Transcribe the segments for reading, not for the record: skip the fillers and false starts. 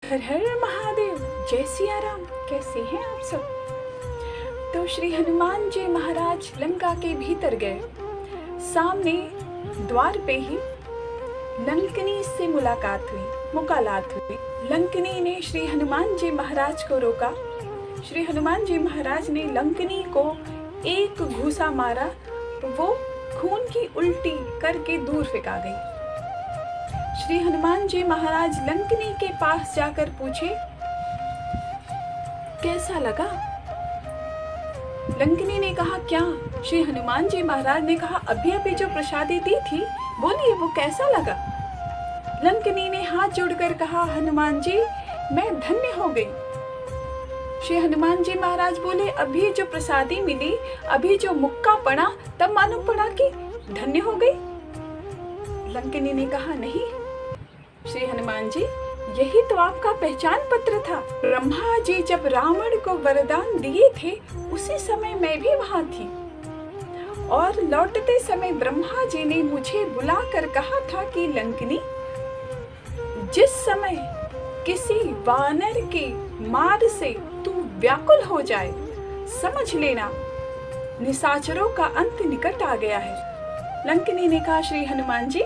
हर हर महादेव, जय सिया राम। कैसे हैं आप सब? तो श्री हनुमान जी महाराज लंका के भीतर गए। सामने द्वार पे ही लंकनी से मुलाकात हुई। लंकनी ने श्री हनुमान जी महाराज को रोका। श्री हनुमान जी महाराज ने लंकनी को एक घूसा मारा तो वो खून की उल्टी करके दूर फेंका गई। श्री हनुमान जी महाराज लंकनी के पास जाकर पूछे, कैसा लगा? लंकनी ने कहा, क्या? श्री हनुमान जी महाराज ने कहा, अभी जो प्रसादी दी थी, बोलिए वो कैसा लगा? लंकनी ने हाथ जोड़कर कहा, हनुमान जी मैं धन्य हो गई। श्री हनुमान जी महाराज बोले, अभी जो प्रसादी मिली, अभी जो मुक्का पड़ा, तब मालूम पड़ा कि धन्य हो गई। लंकनी ने कहा, नहीं श्री हनुमान जी, यही तो आपका पहचान पत्र था। ब्रह्मा जी जब रावण को वरदान दिए थे, उसी समय मैं भी वहां थी और लौटते समय ब्रह्मा जी ने मुझे बुलाकर कहा था कि लंकनी, जिस समय किसी वानर के मार से तू व्याकुल हो जाए, समझ लेना निशाचरों का अंत निकट आ गया है। लंकनी ने कहा, श्री हनुमान जी,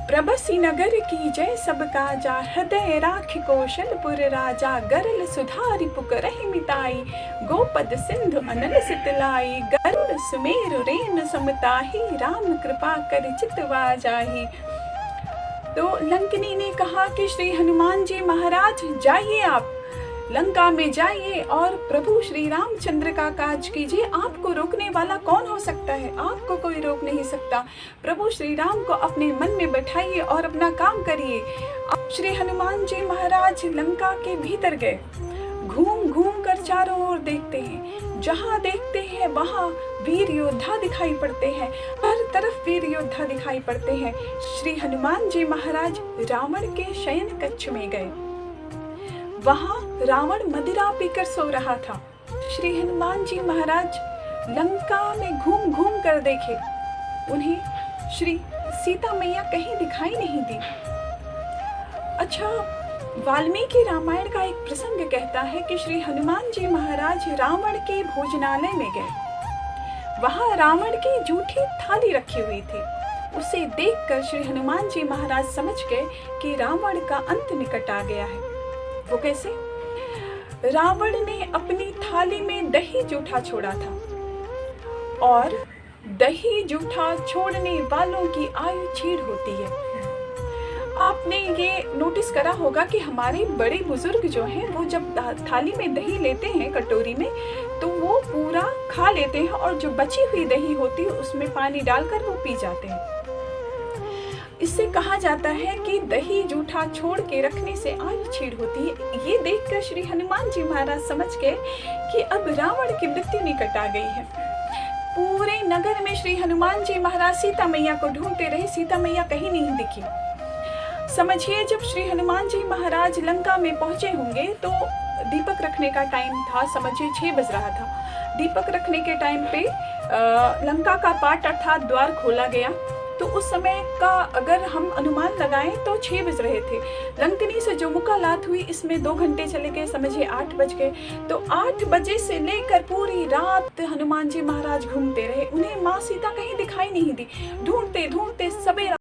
प्रबसी नगर की जय सब काजा, हृदय राख कौशलपुर राजा, गरल सुधारि पुकारहि मिताई, गोपद सिंधु अनल सितलाई, गरुड़ सुमेरु रेन समताही, राम कृपा कर चितवा जाही। तो लंकनी ने कहा कि श्री हनुमान जी महाराज, जाइए, आप लंका में जाइए और प्रभु श्री रामचंद्र का काज कीजिए। आपको रोकने वाला कौन हो सकता है? आपको कोई रोक नहीं सकता। प्रभु श्री राम को अपने मन में बैठाइए और अपना काम करिए। श्री हनुमान जी महाराज लंका के भीतर गए। घूम घूम कर चारों ओर देखते हैं, जहाँ देखते हैं वहाँ वीर योद्धा दिखाई पड़ते हैं, हर तरफ वीर योद्धा दिखाई पड़ते हैं। श्री हनुमान जी महाराज रावण के शयन कक्ष में गए। वहाँ रावण मदिरा पीकर सो रहा था। श्री हनुमान जी महाराज लंका में घूम घूम कर देखे, उन्हें श्री सीता मैया कहीं दिखाई नहीं दी। अच्छा, वाल्मीकि रामायण का एक प्रसंग कहता है कि श्री हनुमान जी महाराज रावण के भोजनालय में गए। वहाँ रावण की जूठी थाली रखी हुई थी। उसे देखकर श्री हनुमान जी महाराज समझ गए कि रावण का अंत निकट आ गया है। वो कैसे? रावण ने अपनी थाली में दही जूठा छोड़ा था और दही जूठा छोड़ने वालों की आयु क्षीण होती है। आपने ये नोटिस करा होगा कि हमारे बड़े बुजुर्ग जो हैं, वो जब थाली में दही लेते हैं कटोरी में, तो वो पूरा खा लेते हैं और जो बची हुई दही होती है उसमें पानी डालकर वो पी जाते हैं। इससे कहा जाता है कि दही जूठा छोड़ के रखने से आयु क्षीण होती है। ये देखकर श्री हनुमान जी महाराज समझ गए कि अब रावण की मृत्यु निकट आ गई है। पूरे नगर में श्री हनुमान जी महाराज सीता मैया को ढूंढते रहे, सीता मैया कहीं नहीं दिखी। समझिए, जब श्री हनुमान जी महाराज लंका में पहुंचे होंगे तो दीपक रखने का टाइम था। समझिए 6 बज रहा था। दीपक रखने के टाइम पे लंका का पाट अर्थात द्वार खोला गया। तो उस समय का अगर हम अनुमान लगाएं तो 6 बज रहे थे। लंकनी से जो मुलाकात हुई, इसमें 2 घंटे चले गए, समझिए 8 बज गए। तो 8 बजे से लेकर पूरी रात हनुमान जी महाराज घूमते रहे। उन्हें माँ सीता कहीं दिखाई नहीं दी। ढूंढते ढूंढते सवेरा